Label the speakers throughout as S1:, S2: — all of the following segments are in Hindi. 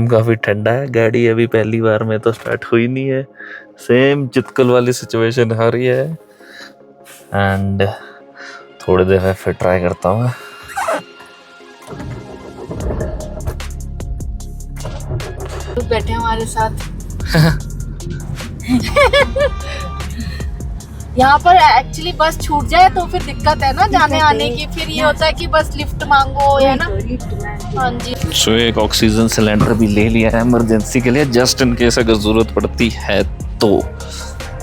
S1: काफ़ी ठंडा है। गाड़ी अभी पहली बार में तो स्टार्ट हुई नहीं है। सेम चितकल वाली सिचुएशन आ रही है। एंड थोड़ी देर में फिर ट्राई करता हूँ।
S2: बैठे हमारे साथ यहाँ पर एक्चुअली बस छूट जाए तो फिर दिक्कत है ना जाने आने की। फिर ये होता है कि बस लिफ्ट मांगो है ना। हाँ जी।
S1: सो एक ऑक्सीजन सिलेंडर भी ले लिया है इमरजेंसी के लिए, जस्ट इन केस अगर जरूरत पड़ती है तो।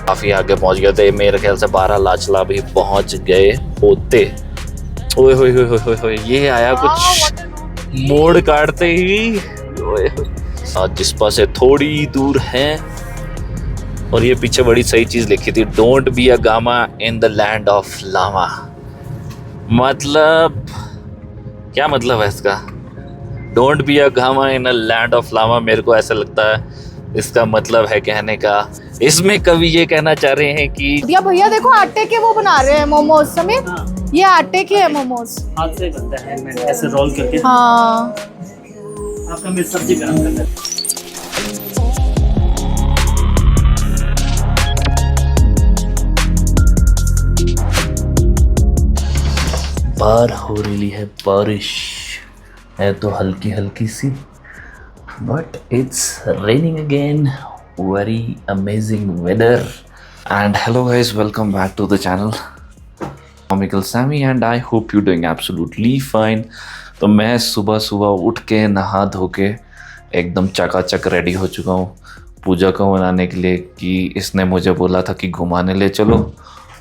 S1: काफी आगे पहुंच गए थे, मेरे ख्याल से 12 लाचला भी पहुंच गए होते। ओए होए होए होए होए होए, ये आया कुछ मोड़ काटते ही। ओए होए, जिस्पा से थोड़ी दूर है। और ये पीछे बड़ी सही चीज लिखी थी, don't be a gamma in the land of lama. मतलब क्या मतलब है इसका? Don't be a gamma in a land of lama. मेरे को ऐसा लगता है इसका मतलब है कहने का, इसमें कवि ये कहना चाह रहे हैं कि
S2: भैया देखो आटे के वो बना रहे हैं मोमोज समेत। हाँ। ये आटे के है मोमोज,
S3: हाथ से बनता है ऐसे रोल करके।
S2: हाँ।
S3: आपका मिर्च सब्जी गरम करना है।
S1: बाहर हो रही है बारिश, है तो हल्की हल्की सी, but it's raining again. Very amazing weather. And hello guys, welcome back to the channel comical Sammy and I hope you doing absolutely fine. तो मैं सुबह सुबह उठ के नहा धो के एकदम चकाचक रेडी हो चुका हूँ पूजा को मनाने के लिए। कि इसने मुझे बोला था कि घुमाने ले चलो,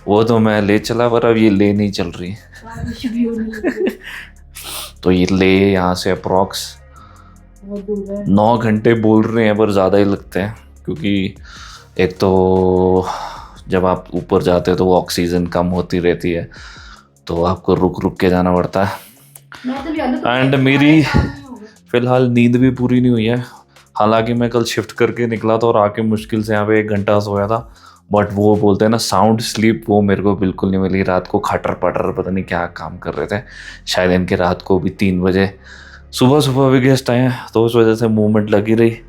S1: वो तो मैं ले चला, पर अब ये ले नहीं चल रही। तो ये ले यहाँ से अप्रॉक्स 9 घंटे बोल रहे हैं, पर ज़्यादा ही लगते हैं। क्योंकि एक तो जब आप ऊपर जाते हो तो वो ऑक्सीजन कम होती रहती है, तो आपको रुक रुक के जाना पड़ता है। एंड मेरी फ़िलहाल नींद भी पूरी नहीं हुई है। हालांकि मैं कल शिफ्ट करके निकला था और आके मुश्किल से यहाँ पे 1 घंटा सोया था, बट वो बोलते हैं ना साउंड स्लीप, वो मेरे को बिल्कुल नहीं मिली। रात को खटर पटर पता नहीं क्या काम कर रहे थे। शायद इनके रात को भी 3 बजे सुबह सुबह भी गेस्ट आए हैं, तो उस वजह से मूवमेंट लगी रही।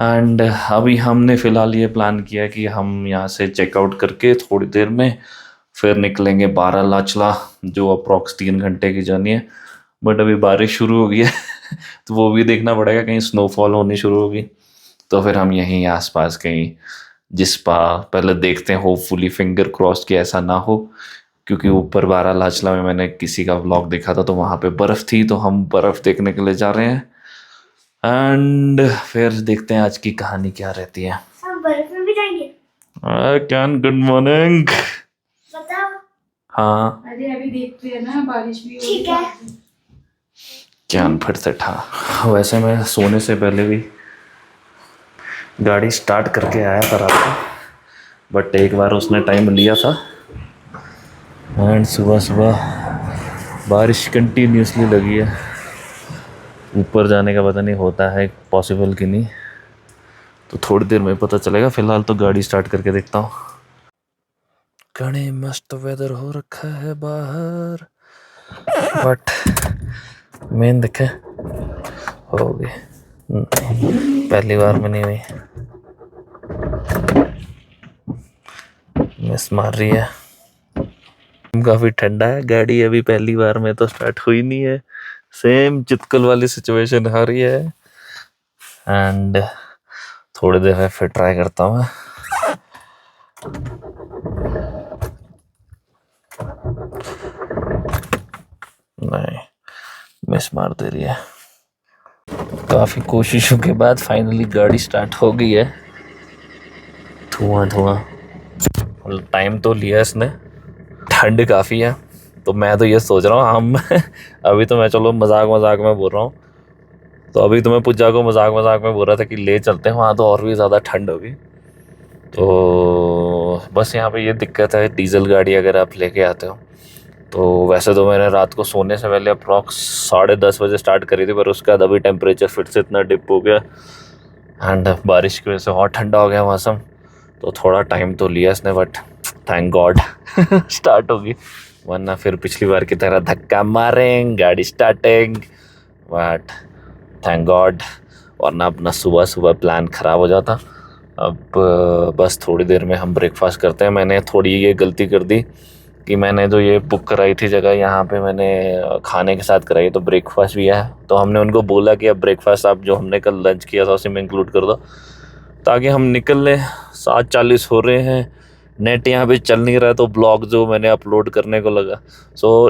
S1: एंड अभी हमने फ़िलहाल ये प्लान किया कि हम यहाँ से चेकआउट करके थोड़ी देर में फिर निकलेंगे 12 लाचला, जो अप्रॉक्स 3 घंटे की जर्नी है। बट अभी बारिश शुरू हो गई है तो वो भी देखना पड़ेगा, कहीं स्नोफॉल होनी शुरू होगी तो फिर हम यहीं आसपास कहीं जिस्पा पहले देखते हैं। होपफुली फिंगर क्रॉस कि ऐसा ना हो, क्योंकि ऊपर 12 लाचला में मैंने किसी का व्लॉग देखा था तो वहाँ पे बर्फ़ थी, तो हम बर्फ़ देखने के लिए जा रहे हैं। एंड फिर देखते हैं आज की कहानी क्या रहती है।
S4: हम बर्फ में भी जाएंगे।
S1: Can good morning.
S4: बताओ।
S1: हाँ
S2: अरे अभी देखते हैं ना, बारिश भी
S4: ठीक है।
S1: ज्ञान फिर से था। वैसे मैं सोने से पहले भी गाड़ी स्टार्ट करके आया था रात को, बट एक बार उसने टाइम लिया था। एंड सुबह सुबह बारिश कंटिन्यूसली लगी है। ऊपर जाने का पता नहीं होता है पॉसिबल कि नहीं, तो थोड़ी देर में पता चलेगा। फ़िलहाल तो गाड़ी स्टार्ट करके देखता हूँ। घने मस्त वेदर हो रखा है बाहर, बट मेन देखे हो गई नहीं, पहली बार में नहीं हुई, मिस मार रही है। काफ़ी ठंडा है। गाड़ी अभी पहली बार में तो स्टार्ट हुई नहीं है। सेम चितकल वाली सिचुएशन आ रही है। एंड थोड़ी देर में फिर ट्राई करता हूँ। नहीं, मिस मार दे रही है। काफ़ी कोशिशों के बाद फाइनली गाड़ी स्टार्ट हो गई है। धुआं धुआं, टाइम तो लिया इसने। ठंड काफ़ी है, तो मैं तो ये सोच रहा हूँ हम अभी तो मैं चलो मजाक मजाक में बोल रहा हूँ, तो अभी तो मैं पूजा को मजाक मजाक में बोल रहा था कि ले चलते हैं वहाँ, तो और भी ज़्यादा ठंड होगी। तो बस यहाँ पे ये दिक्कत है, डीजल गाड़ी अगर आप लेके आते हो तो वैसे तो मैंने रात को सोने से पहले अप्रॉक्स 10:30 बजे स्टार्ट करी थी, पर उसके बाद अभी टेम्परेचर फिर से इतना डिप हो गया एंड बारिश की वजह से और ठंडा हो गया मौसम, तो थोड़ा टाइम तो लिया इसने, बट थैंक गॉड स्टार्ट होगी। वरना फिर पिछली बार की तरह धक्का मारेंगे गाड़ी स्टार्टिंग, बट थैंक गॉड वरना अपना सुबह सुबह प्लान ख़राब हो जाता। अब बस थोड़ी देर में हम ब्रेकफास्ट करते हैं। मैंने थोड़ी ये गलती कर दी कि मैंने जो ये बुक कराई थी जगह, यहाँ पे मैंने खाने के साथ कराई, तो ब्रेकफास्ट भी है। तो हमने उनको बोला कि अब ब्रेकफास्ट आप जो हमने कल लंच किया था उसी में इंक्लूड कर दो, ताकि हम निकल लें। 7:40 हो रहे हैं, नेट यहाँ पे चल नहीं रहा। तो ब्लॉग जो मैंने अपलोड करने को लगा,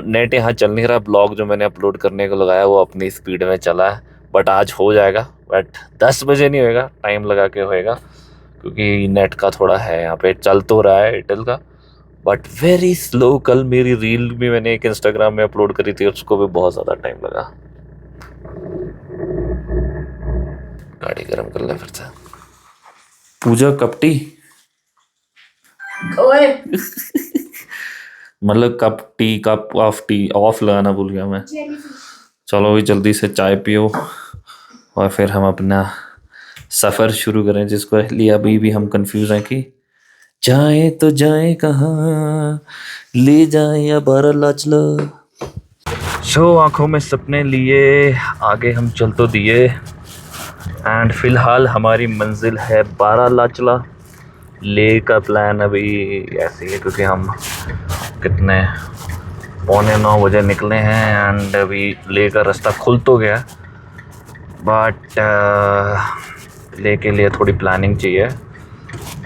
S1: नेट यहाँ चल नहीं रहा, ब्लॉग जो मैंने अपलोड करने को लगाया वो अपनी स्पीड में चला है। बट आज हो जाएगा, बट 10 बजे नहीं होएगा, टाइम लगा के होएगा, क्योंकि नेट का थोड़ा है यहाँ पे। चल तो रहा है एयरटेल का, बट वेरी स्लो। कल मेरी रील भी मैंने एक इंस्टाग्राम में अपलोड करी थी, उसको भी बहुत ज़्यादा टाइम लगा। गाड़ी गर्म कर ले फिर से। पूजा कपटी मतलब कप ऑफ टी ऑफ लगाना भूल गया मैं। चलो भी जल्दी से चाय पियो और फिर हम अपना सफ़र शुरू करें, जिसको लिए अभी भी हम कंफ्यूज हैं कि जाए तो जाए कहाँ, ले जाए या बारालाचला। आंखों में सपने लिए आगे हम चल तो दिए, एंड फिलहाल हमारी मंजिल है बारालाचला। ले का प्लान अभी ऐसे ही है, क्योंकि हम कितने 8:45 बजे निकले हैं एंड अभी ले का रास्ता खुल तो गया, बट ले के लिए थोड़ी प्लानिंग चाहिए।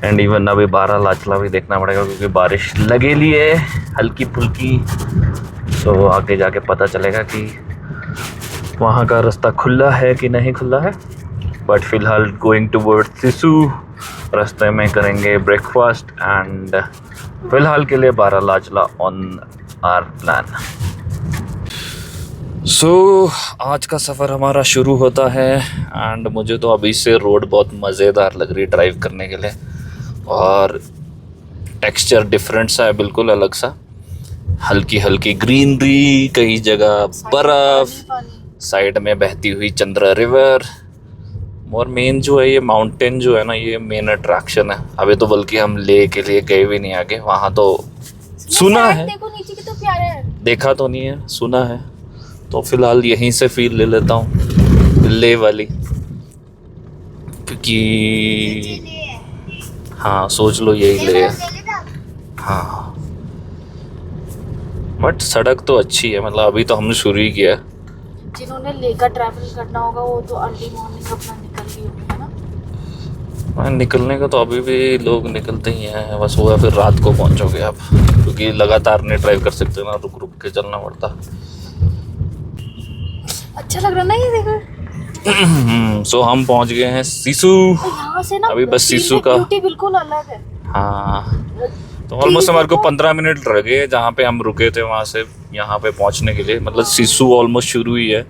S1: एंड इवन अभी बारालाचला भी देखना पड़ेगा, क्योंकि बारिश लगेली है हल्की फुल्की। सो आगे जाके पता चलेगा कि वहाँ का रास्ता खुला है कि नहीं खुला है। बट फिलहाल गोइंग टूवर्ड्स सिसु, रास्ते में करेंगे ब्रेकफास्ट, एंड फिलहाल के लिए बारालाचला ऑन आवर प्लान। आज का सफ़र हमारा शुरू होता है, एंड मुझे तो अभी से रोड बहुत मज़ेदार लग रही है ड्राइव करने के लिए, और टेक्सचर डिफरेंट सा है, बिल्कुल अलग सा। हल्की हल्की ग्रीनरी, कई जगह बर्फ़, साइड में बहती हुई चंद्रा रिवर, और मेन जो है ये माउंटेन जो है ना, ये मेन अट्रैक्शन है। अभी तो बल्कि हम ले के लिए गए भी नहीं आगे, वहाँ तो सुना है,
S2: देखो नीचे की तो प्यारा है,
S1: देखा तो नहीं है, सुना है। तो फिलहाल यहीं से फील ले लेता हूँ ले वाली, क्योंकि हाँ सोच लो यही ले है। हाँ बट सड़क तो अच्छी है, मतलब अभी तो हमने शुरू ही किया।
S2: जिन्होंने लेकर ट्रैवल करना होगा वो तो अर्ली मॉर्निंग अपना निकल ही होगा ना।
S1: हाँ, निकलने का तो अभी भी लोग निकलते ही हैं, बस वो फिर रात को पहुंचोगे आप, क्योंकि लगातार नहीं ड्राइव कर सकते ना, रुक रुक के चलना पड़ता।
S2: अच्छा लग रहा ना ये देखो।
S1: सो हम पहुंच गए हैं सिसु।
S2: तो यहाँ से ना
S1: अभी बस सिसु का
S2: ब्यूटी बिल्कुल अलग है।
S1: हाँ, तो ऑलमोस्ट हमारे को 15 मिनट लगे जहाँ पे हम रुके थे वहाँ से यहाँ पे पहुँचने के लिए। मतलब सिसु ऑलमोस्ट शुरू ही है,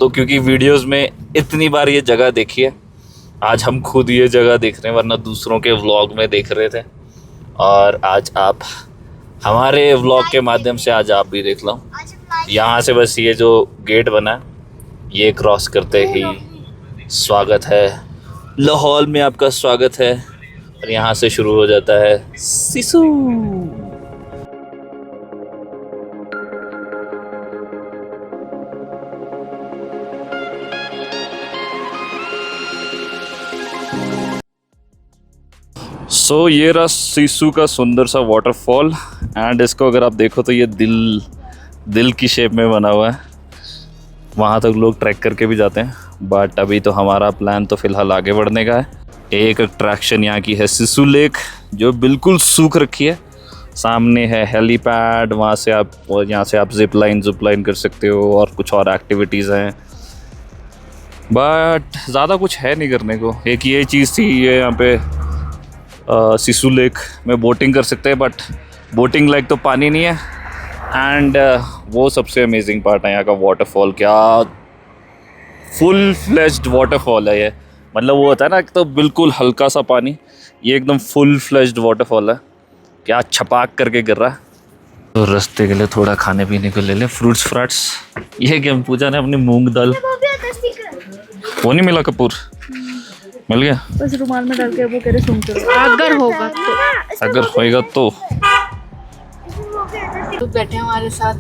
S1: तो क्योंकि वीडियोस में इतनी बार ये जगह देखी है, आज हम खुद ये जगह देख रहे हैं, वरना दूसरों के व्लॉग में देख रहे थे, और आज आप हमारे व्लॉग के माध्यम से आज आप भी देख लो। यहाँ से बस ये जो गेट बना है, ये क्रॉस करते ही स्वागत है, लाहौल में आपका स्वागत है, और यहाँ से शुरू हो जाता है सिसु। सो ये रहा सिसु का सुंदर सा वाटरफॉल, एंड इसको अगर आप देखो तो ये दिल की शेप में बना हुआ है। वहाँ तक लोग ट्रैक करके भी जाते हैं, बट अभी तो हमारा प्लान तो फ़िलहाल आगे बढ़ने का है। एक अट्रैक्शन यहाँ की है सिसु लेक, जो बिल्कुल सूख रखी है। सामने है हेलीपैड, यहाँ से आप जिप लाइन कर सकते हो, और कुछ और एक्टिविटीज़ हैं, बट ज़्यादा कुछ है नहीं करने को। एक ये चीज़ थी, ये यहाँ पे सिसु लेक में बोटिंग कर सकते हैं, बट बोटिंग लाइक तो पानी नहीं है। एंड वो सबसे अमेजिंग पार्ट है यहाँ का वाटरफॉल। क्या फुल फ्लेज्ड वाटरफॉल है ये, मतलब वो होता है ना तो बिल्कुल हल्का सा पानी, ये एकदम फुल फ्लेज्ड वाटरफॉल है। क्या छपाक करके गिर रहा है। तो रास्ते के लिए थोड़ा खाने पीने को ले लें, फ्रूट्स फ्राट्स। ये क्या पूजा ने अपनी मूंग दाल, वो नहीं मिला कपूर, मिल गया
S2: बस रुमाल में डाल के वो कह रहे सुन करो, अगर होगा तो,
S1: अगर होएगा तो बैठे
S2: हमारे साथ।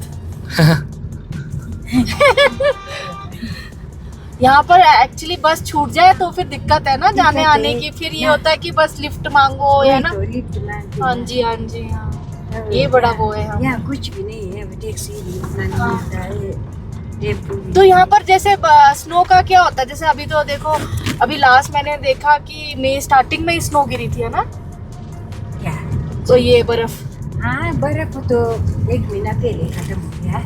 S2: यहाँ पर एक्चुअली बस छूट जाए तो फिर दिक्कत है ना जाने आने की, फिर ये होता है कि बस लिफ्ट मांगो है ना।
S5: लिफ्ट मांगते
S2: हाँ जी हाँ जी हाँ, ये बड़ा वो है हम।
S5: यहाँ कुछ भी नहीं है, टैक्सी
S2: हाँ।
S5: मिलता है, टेम्पो भी।
S2: तो यहाँ पर जैसे स्नो का क्या होता है, जैसे अभी तो देखो अभी लास्ट मैंने देखा कि मई स्टार्टिंग में ही स्नो गिरी थी है ना,
S5: क्या?
S2: तो ये बर्फ।
S5: हाँ, बर्फ तो 1 महीना पहले खत्म हो गया।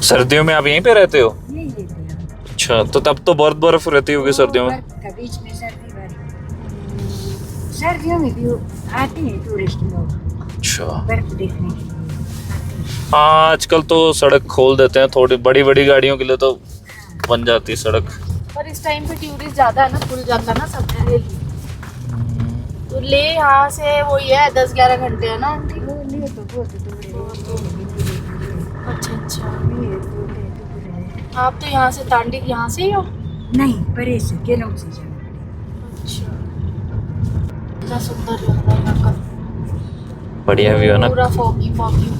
S1: सर्दियों में आप यहीं पे रहते हो?
S5: ये तो है।
S1: अच्छा, तो तब तो बहुत बर्फ रहती होगी सर्दियों में।
S5: बर्फ का बीच में सर्दी बर्फ। सर्दियों में भी आते हैं टूरिस्ट लोग
S1: अच्छा,
S5: बर्फ देखने के लिए।
S1: हाँ आजकल तो सड़क खोल देते हैं, थोड़ी बड़ी बड़ी गाड़ियों के लिए तो बन जाती है सड़क।
S2: पर इस टाइम पे टूरिस्ट ज्यादा है ना, खुल जाता है ना सब जगह ही। तो ले यहाँ से वो ये है 10-11 घंटे है ना आंटी?
S5: वो लिए तो बहुत दूर
S2: अच्छा अच्छा,
S5: है।
S2: आप तो यहाँ से तांडी यहाँ से ही हो?
S5: नहीं, परे से केलों से जाना पड़ेगा।
S2: अच्छा, कितना सुंदर लग रहा है यहाँ का,
S1: बढ़िया व्यू है ना।
S2: पूरा फॉगी फॉगी।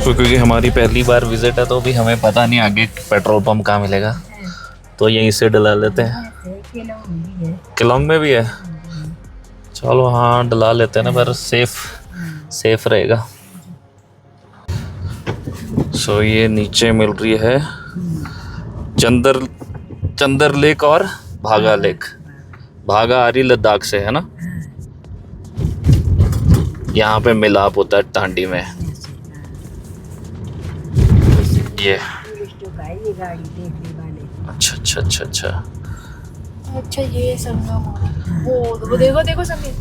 S1: तो क्योंकि हमारी पहली बार विजिट है तो भी हमें पता नहीं आगे पेट्रोल पंप कहाँ मिलेगा, तो यहीं से डला लेते हैं।
S5: केलों में भी है।
S1: केलोंग में भी है, चलो हाँ डला लेते हैं ना, पर सेफ रहेगा। सो ये नीचे मिल रही है चंदर लेक और भागा लेक। भागा आ रही लद्दाख से है ना, यहाँ पे मिलाप होता है टांडी में। ये
S5: टूरिस्टों का ये गाड़ी देखने वाले।
S1: अच्छा अच्छा अच्छा अच्छा।
S2: अच्छा ये संगम हो रहा है। वो देखो देखो संगम।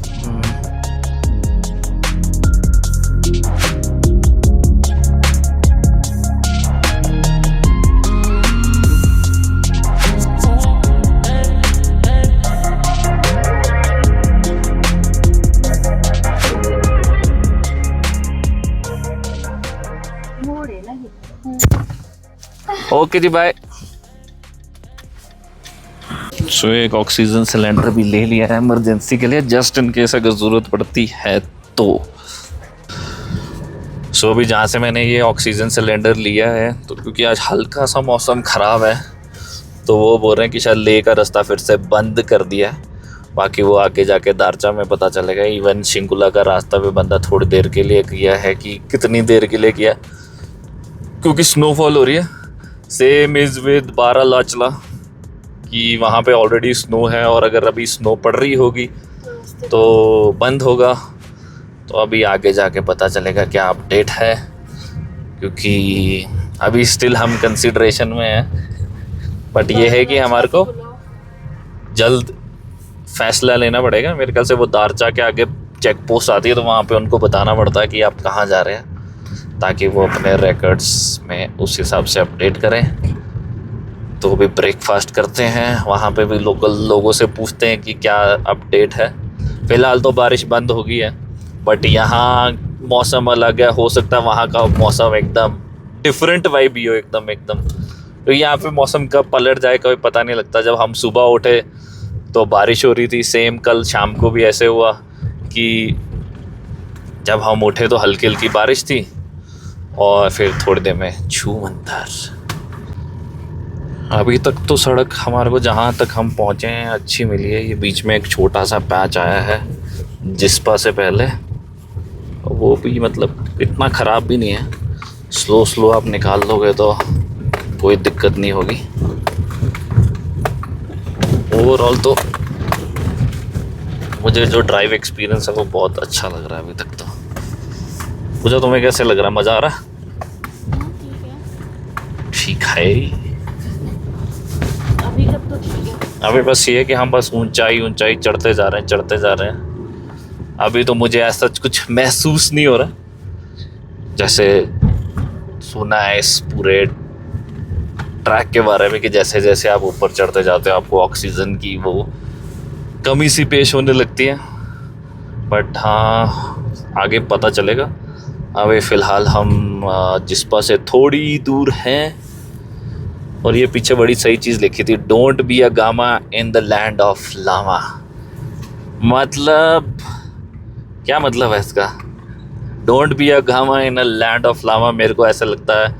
S5: मोड़ है ना ये।
S1: ओके जी बाय। सो एक ऑक्सीजन सिलेंडर भी ले लिया है इमरजेंसी के लिए, जस्ट इन केस अगर ज़रूरत पड़ती है तो। सो अभी जहाँ से मैंने ये ऑक्सीजन सिलेंडर लिया है, तो क्योंकि आज हल्का सा मौसम ख़राब है तो वो बोल रहे हैं कि शायद ले का रास्ता फिर से बंद कर दिया है। बाकी वो आगे जाके दारचा में पता चलेगा। इवन शिंकुला का रास्ता भी बंदा थोड़ी देर के लिए किया है, कि कितनी देर के लिए किया, क्योंकि स्नोफॉल हो रही है। सेम इज़ विद बारालाचला कि वहाँ पे ऑलरेडी स्नो है और अगर अभी स्नो पड़ रही होगी तो बंद होगा। तो अभी आगे जाके पता चलेगा क्या अपडेट है, क्योंकि अभी स्टिल हम कंसिडरेशन में हैं। बट ये है कि हमारे को जल्द फैसला लेना पड़ेगा। मेरे ख्याल से वो दारचा के आगे चेक पोस्ट आती है तो वहाँ पे उनको बताना पड़ता है कि आप कहाँ जा रहे हैं, ताकि वो अपने रिकॉर्ड्स में उस हिसाब से अपडेट करें। तो भी ब्रेकफास्ट करते हैं, वहाँ पे भी लोकल लोगों से पूछते हैं कि क्या अपडेट है। फ़िलहाल तो बारिश बंद हो गई है, बट यहाँ मौसम अलग है। हो सकता है वहाँ का मौसम एकदम डिफरेंट वाइब ही हो, एकदम। तो यहाँ पे मौसम कब पलट जाए कोई पता नहीं लगता। जब हम सुबह उठे तो बारिश हो रही थी, सेम कल शाम को भी ऐसे हुआ कि जब हम उठे तो हल्की हल्की बारिश थी और फिर थोड़ी देर में छूमंतर। अभी तक तो सड़क हमारे को जहाँ तक हम पहुँचे हैं अच्छी मिली है। ये बीच में एक छोटा सा पैच आया है जिस्पा से पहले, वो भी मतलब इतना ख़राब भी नहीं है। स्लो आप निकाल लोगे तो कोई दिक्कत नहीं होगी। ओवरऑल तो मुझे जो ड्राइव एक्सपीरियंस है वो बहुत अच्छा लग रहा है अभी तक तो। पूजा तुम्हें कैसे लग रहा है, मज़ा आ रहा है? ठीक है
S2: अभी तक तो ठीक है।
S1: अभी बस ये है कि हम बस ऊंचाई चढ़ते जा रहे हैं। अभी तो मुझे ऐसा कुछ महसूस नहीं हो रहा, जैसे सुना है इस पूरे ट्रैक के बारे में कि जैसे जैसे आप ऊपर चढ़ते जाते हो आपको ऑक्सीजन की वो कमी सी पेश होने लगती है। बट हाँ, आगे पता चलेगा। अभी फ़िलहाल हम जिस्पा से थोड़ी दूर हैं, और ये पीछे बड़ी सही चीज़ लिखी थी, don't be a gamma in the land of lama. मतलब क्या मतलब है इसका? Don't be a gamma in a land of lama. मेरे को ऐसा लगता है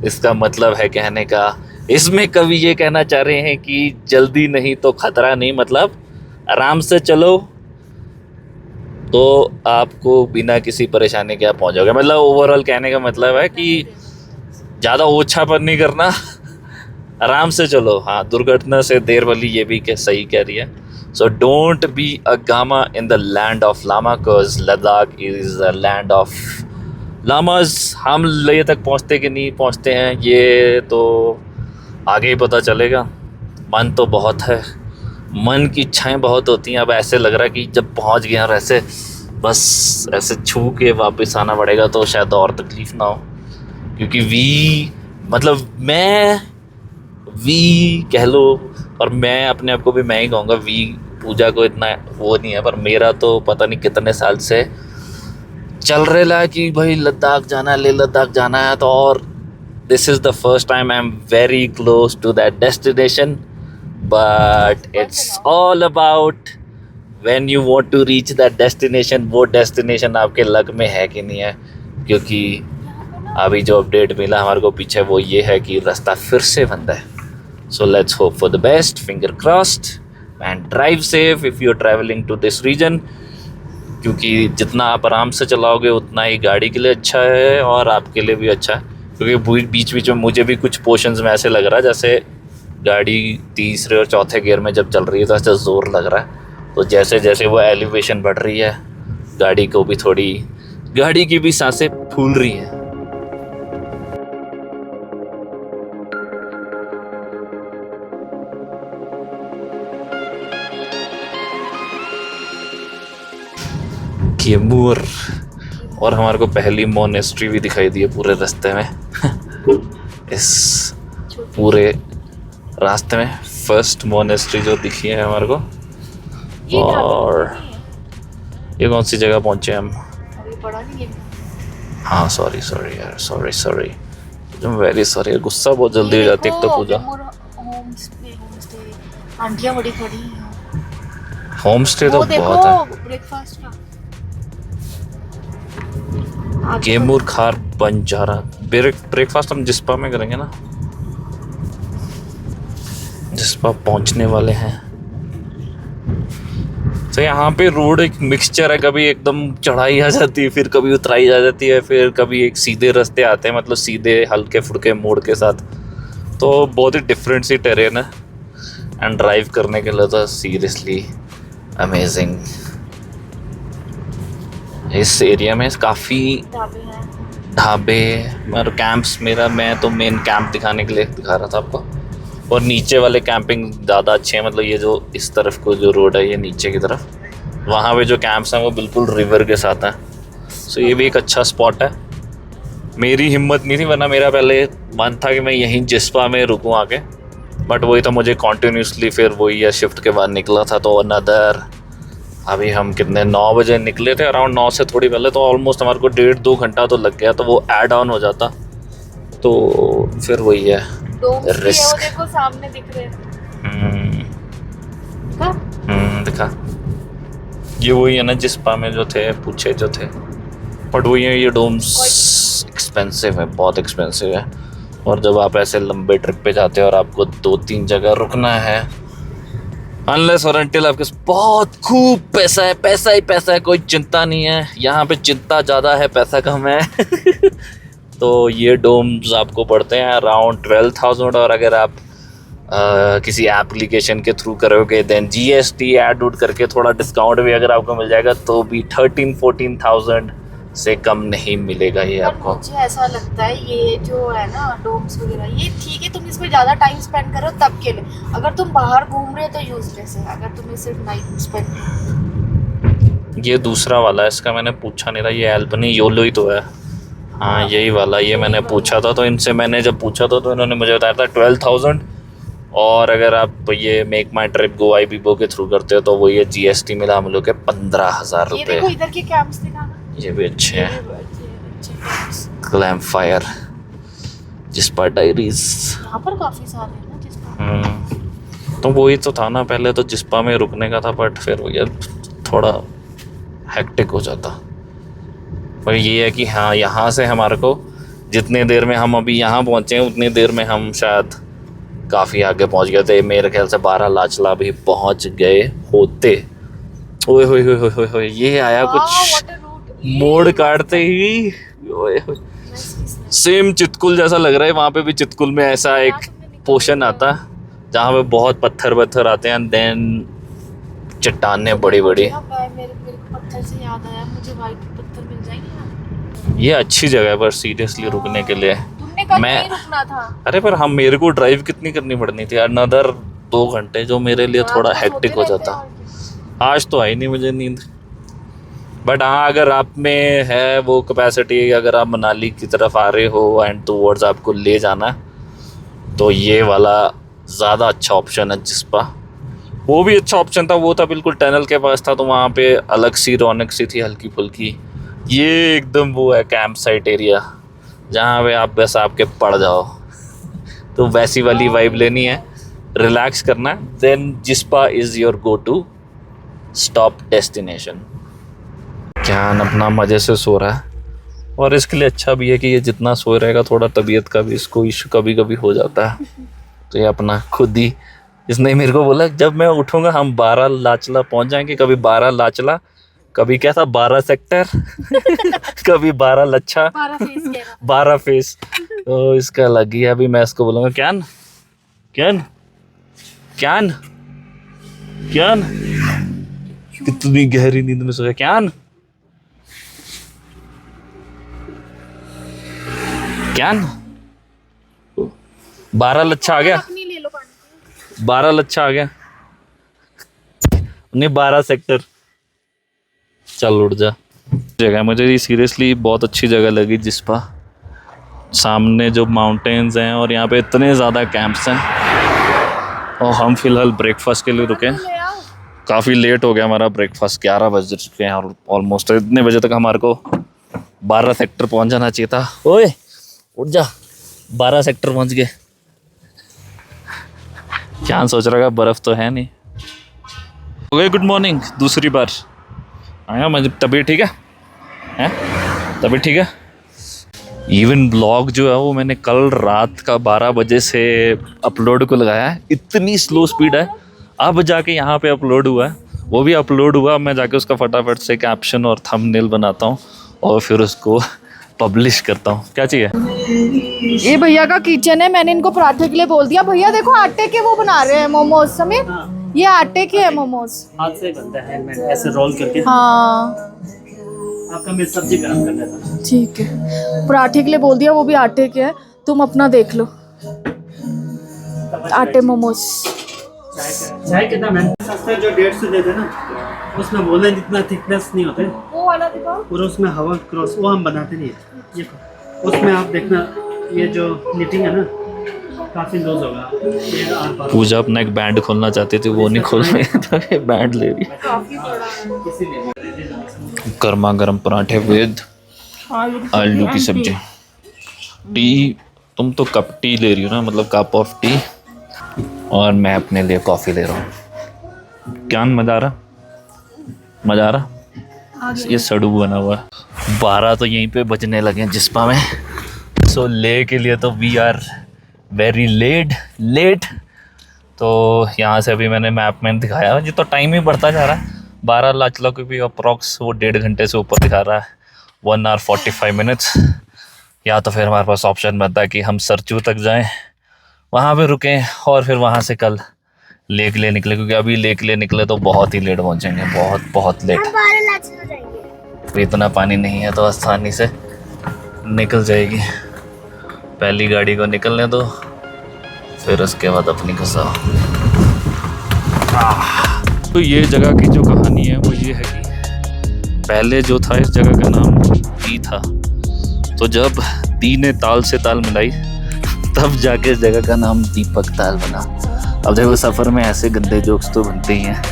S1: इसका मतलब है कहने का, इसमें कवि ये कहना चाह रहे हैं कि जल्दी नहीं तो खतरा नहीं, मतलब आराम से चलो तो आपको बिना किसी परेशानी के आप पहुंच जाओगे। मतलब ओवरऑल कहने का मतलब है कि ज़्यादा ओछापन नहीं करना, आराम से चलो। हाँ, दुर्घटना से देर वाली ये भी सही कह रही है। So don't be a gamma in the land of lama, because Ladakh is a land of lamas. हम लेह तक पहुँचते कि नहीं पहुँचते हैं ये तो आगे ही पता चलेगा। मन तो बहुत है, मन की इच्छाएं बहुत होती हैं। अब ऐसे लग रहा है कि जब पहुँच गए और ऐसे बस ऐसे छू के वापस आना पड़ेगा तो शायद और तकलीफ़ ना हो, क्योंकि वी कह लो, और मैं अपने आप को भी मैं ही कहूँगा वी। पूजा को इतना वो नहीं है, पर मेरा तो पता नहीं कितने साल से चल रहा है कि भाई लद्दाख जाना है, लेह लद्दाख जाना है। तो और this is the first time I am very close to that destination, but it's all about when you want to reach that destination. वो डेस्टिनेशन आपके लक में है कि नहीं है, क्योंकि अभी जो अपडेट मिला हमारे को पीछे वो ये है कि रास्ता फिर से बंद है। So let's hope for the best, finger crossed, and drive safe if you are travelling to this region, क्योंकि जितना आप आराम से चलाओगे उतना ही गाड़ी के लिए अच्छा है और आपके लिए भी अच्छा है। क्योंकि बीच बीच में मुझे भी कुछ पोर्शंस में ऐसे लग रहा है जैसे गाड़ी तीसरे और चौथे गियर में जब चल रही है तो ऐसा ज़ोर लग रहा है। तो जैसे जैसे वो एलिवेशन बढ़ रही है, गाड़ी की भी सांसें फूल रही हैं। गेमूर, और हमारे को पहली मोनेस्ट्री भी दिखाई दी है पूरे रास्ते में। इस पूरे रास्ते में फर्स्ट मोनेस्ट्री जो दिखी है हमारे को। और ये कौन सी जगह पहुंचे हम?
S2: अभी पढ़ा नहीं है।
S1: हाँ सॉरी यार, वेरी सॉरी। गुस्सा बहुत जल्दी हो जाती है एक तो पूजा।
S2: होम स्टे आंटियां बड़ी खड़ी हैं।
S1: होम स्टे तो बहुत है।
S2: ब्रेकफास्ट का
S1: गेमूर खार बंजारा ब्रेकफास्ट हम जिस्पा में करेंगे ना, जिस्पा पहुंचने वाले हैं। तो यहाँ पे रोड एक मिक्सचर है, कभी एकदम चढ़ाई आ जाती है, फिर कभी उतराई आ जाती है, फिर कभी एक सीधे रास्ते आते हैं, मतलब सीधे हल्के फुल्के मोड़ के साथ। तो बहुत ही डिफरेंट सी टेरेन है, एंड ड्राइव करने के लिए तो सीरियसली अमेजिंग। इस एरिया में काफ़ी ढाबे और कैंप्स, मैं तो मेन कैंप दिखाने के लिए दिखा रहा था आपको। और नीचे वाले कैंपिंग ज़्यादा अच्छे हैं, मतलब ये जो इस तरफ को जो रोड है ये नीचे की तरफ, वहाँ पे जो कैंप्स हैं वो बिल्कुल रिवर के साथ हैं। सो ये भी एक अच्छा स्पॉट है। मेरी हिम्मत नहीं थी, वरना मेरा पहले मन था कि मैं यहीं जिस्पा में रुकूँ आके, बट वही तो मुझे कॉन्टीन्यूसली फिर वही है शिफ्ट के बाद निकला था। तो अनदर अभी हम कितने 9 बजे निकले थे, अराउंड 9 से थोड़ी पहले, तो ऑलमोस्ट हमारे को 1.5-2 घंटा तो लग गया। तो वो ऐड ऑन हो जाता तो फिर वही है रिस्क।
S2: वो देखो सामने दिख रहे हैं।
S1: दिखा, ये वही है ना जिस्पा में जो थे पूछे जो थे, बट वही है। ये डोम्स एक्सपेंसिव है, बहुत एक्सपेंसिव है। और जब आप ऐसे लंबे ट्रिप पे जाते हैं और आपको 2-3 जगह रुकना है, अनलेस और अनटिल आपके बहुत खूब पैसा है, पैसा ही पैसा है, कोई चिंता नहीं है। यहाँ पे चिंता ज़्यादा है, पैसा कम है। तो ये डोम्स आपको पड़ते हैं अराउंड 12,000, और अगर आप किसी एप्लीकेशन के थ्रू करोगे देन GST ऐड उड करके थोड़ा डिस्काउंट भी अगर आपको मिल जाएगा तो भी 13-14,000 से कम नहीं मिलेगा ये
S2: पर
S1: आपको।
S2: मुझे ऐसा लगता है ये जो है ना डोम्स वगैरह, ये ठीक है, तुम इसमें ज्यादा टाइम स्पेंड करो तब के लिए। अगर तुम बाहर घूम रहे हो तो यूजलेस है, अगर तुम्हें सिर्फ नाइट स्पेंड।
S1: ये दूसरा वाला है, इसका मैंने पूछा नहीं था, ये एल्बनी योलो ही तो है। हाँ यही वाला, ये मैंने पूछा था, तो इनसे मैंने जब पूछा था तो इन्होंने मुझे बताया था 12,000। और अगर आप ये मेक माई ट्रिप गोवा बीबो के थ्रू करते हो तो वो ये GST मिला हम लोग के 15,000
S2: ये देखो
S1: रुपये।
S2: इधर के कैंप्स दिखाना,
S1: ये भी अच्छे हैं।
S2: ये अच्छे camps.
S1: Clamp fire, Jispa diaries.
S2: यहाँ पर काफी सारे हैं ना जिसपा।
S1: तो वही तो था ना, पहले तो जिस्पा में रुकने का था, बट फिर वो यार थोड़ा हेक्टिक हो जाता। पर ये है कि हाँ यहाँ से हमारे को जितने देर में हम अभी यहाँ पहुँचे हैं उतनी देर में हम शायद काफ़ी आगे पहुँच गए थे। मेरे ख्याल से 12 लाचला भी पहुँच गए होते। ओए होए होए होए होए होए, ये आया कुछ मोड़ काटते ही। ओए होए, सेम चितकुल जैसा लग रहा है। वहाँ पे भी चितकुल में ऐसा एक पोर्शन आता जहाँ पे बहुत पत्थर वत्थर आते हैं, देन चट्टानें बड़ी बड़ी।
S2: मेरे को पत्थर से याद आया, मुझे वाइट पत्थर मिल जाएंगे यहाँ?
S1: ये अच्छी जगह है पर सीरियसली रुकने के लिए।
S2: तुमने कल
S1: मैं-
S2: नहीं रुकना था।
S1: अरे पर हम मेरे को ड्राइव कितनी करनी पड़नी थी, अनदर 2 घंटे, जो मेरे लिए थोड़ा
S2: आप तो
S1: हेक्टिक
S2: सोते
S1: हो
S2: रहते
S1: जाता।
S2: हैं और क्या।
S1: आज तो आई नहीं मुझे नींद। बट हाँ अगर आप में है वो कैपेसिटी, अगर आप मनाली की तरफ आ रहे हो एंड टूवर्ड्स आपको ले जाना, तो ये वाला ज़्यादा अच्छा ऑप्शन है जिस्पा। वो भी अच्छा ऑप्शन था, वो था बिल्कुल टनल के पास था, तो वहाँ पे अलग सी रौनक सी थी हल्की फुल्की। ये एकदम वो है कैंप साइट एरिया जहाँ पे आप बस आपके पड़ जाओ, तो वैसी वाली वाइब लेनी है, रिलैक्स करना है, then Jispa is your go to stop destination. ज्ञान अपना मज़े से सो रहा है और इसके लिए अच्छा भी है कि ये जितना सोए रहेगा थोड़ा तबीयत का भी इसको इशू कभी कभी हो जाता है। तो ये अपना खुद ही, इसने मेरे को बोला जब मैं उठूँगा हम 12 लाचला पहुँच जाएंगे। कभी 12 लाचला, कभी क्या था 12 सेक्टर कभी 12 लच्छा,
S2: 12 फेस कह रहा
S1: 12 फेस। तो इसका अलग ही है। अभी मैं इसको बोलूँगा क्यान क्यान क्यान क्यान, कितनी गहरी नींद में सोया क्यान क्यान। 12 लच्छा आ गया,
S2: अपनी ले लो पानी।
S1: 12 लच्छा आ गया, नहीं 12 सेक्टर। चल उठ जा। जगह मुझे ये सीरियसली बहुत अच्छी जगह लगी जिस्पा। सामने जो माउंटेन्स हैं और यहाँ पे इतने ज़्यादा कैंप्स हैं। और हम फिलहाल ब्रेकफास्ट के लिए रुके।
S2: ले आओ।
S1: काफ़ी लेट हो गया हमारा ब्रेकफास्ट, 11 बज चुके हैं और ऑलमोस्ट इतने बजे तक हमारे को 12 सेक्टर पहुँच जाना चाहिए था। ओए उठ जा, 12 सेक्टर पहुँच गए। क्या सोच रहा है बर्फ़ तो है नहीं। ओके गुड मॉर्निंग, दूसरी बार आया। मुझे तबीयत ठीक है तबीयत ठीक है। इवन ब्लॉग जो है वो मैंने कल रात का 12 बजे से अपलोड को लगाया है। इतनी स्लो स्पीड है, अब जाके यहाँ पे अपलोड हुआ है। वो भी अपलोड हुआ, मैं जाके उसका फटाफट से कैप्शन और थंबनेल बनाता हूँ और फिर उसको पब्लिश करता हूँ। क्या चाहिए?
S2: ये भैया का किचन है, मैंने इनको पराठे के लिए बोल दिया। भैया देखो आटे के वो बना रहे हैं मोमोज। समीर ये आटे के है मोमोज।
S3: हाथ से बनता है हैंडमेड, ऐसे रोल करके।
S2: हाँ
S3: आपका मैं सब्जी गरम कर देता हूँ।
S2: ठीक है, पराठे के लिए बोल दिया, वो भी आटे के है। तुम अपना देख लो, आटे मोमोज।
S3: चाय कितना मैम? सस्ते जो 150 देते ना, उसमें बोले जितना थिकनेस नहीं होते,
S2: वो वाला दिखाओ।
S3: और उसमें हवा क्रॉस वो हम बनाते नहीं है। ये उसमें आप देखना, ये जो निटिंग है ना काफी लूज होगा, ये आर पार
S1: पूजा अपना एक बैंड खोलना चाहती थी, वो नहीं खोल रही है, तो ये बैंड ले रही है।
S2: काफी बड़ा है।
S3: इसीलिए
S1: गर्मा गर्म पराठे विद आलू की सब्जी। टी, तुम तो कप टी ले रही हो ना, मतलब कप ऑफ टी, और मैं अपने लिए कॉफ़ी ले रहा हूँ। क्या मज़ा आ रहा, मज़ा आ रहा। ये सड़ू बना हुआ है। 12 तो यहीं पे बजने लगे हैं जिस्पा में। सो ले के लिए तो वी आर वेरी लेट। तो यहाँ से अभी मैंने मैप में दिखाया, ये तो टाइम ही बढ़ता जा रहा है। 12 लाचला को भी अप्रॉक्स वो 1.5 घंटे से ऊपर दिखा रहा है, 1 hour 45 minutes। या तो फिर हमारे पास ऑप्शन बनता है कि हम सरचू तक जाएं, वहाँ पे रुकें और फिर वहाँ से कल लेक ले निकले, क्योंकि अभी लेक ले निकले तो बहुत ही लेट पहुँचेंगे, बहुत लेट।
S4: हम 12 लाख हो जाएंगे।
S1: इतना पानी नहीं है तो आसानी से निकल जाएगी। पहली गाड़ी को निकलने दो, फिर उसके बाद अपनी घुसाओ। तो ये जगह की जो कहानी है वो ये है कि पहले जो था इस जगह का नाम दी था, तो जब दी ने ताल से ताल मिलाई तब जाके इस जगह का नाम दीपक ताल बना। अब देखो सफ़र में ऐसे गंदे जोक्स तो बनते ही हैं।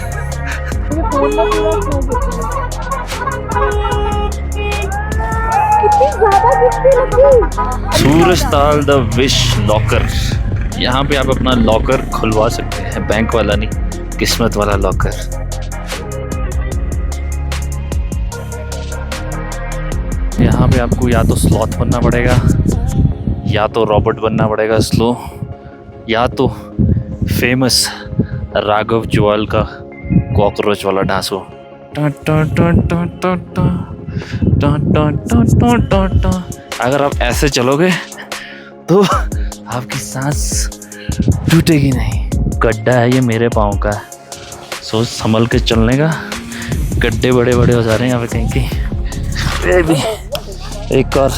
S1: सूरज ताल द विश लॉकर, यहाँ पे आप अपना लॉकर खुलवा सकते हैं, बैंक वाला नहीं, किस्मत वाला लॉकर। यहाँ पे आपको या तो स्लॉथ बनना पड़ेगा, या तो रॉबर्ट बनना पड़ेगा स्लो, या तो फेमस राघव जुआल का कॉकरोच वाला डांस हो। अगर आप ऐसे चलोगे तो आपकी सांस टूटेगी नहीं। गड्ढा है ये मेरे पाँव का, सोच संभल के चलने का। गड्ढे बड़े बड़े हो जा रहे हैं यहाँ पे कहीं कहीं। एक और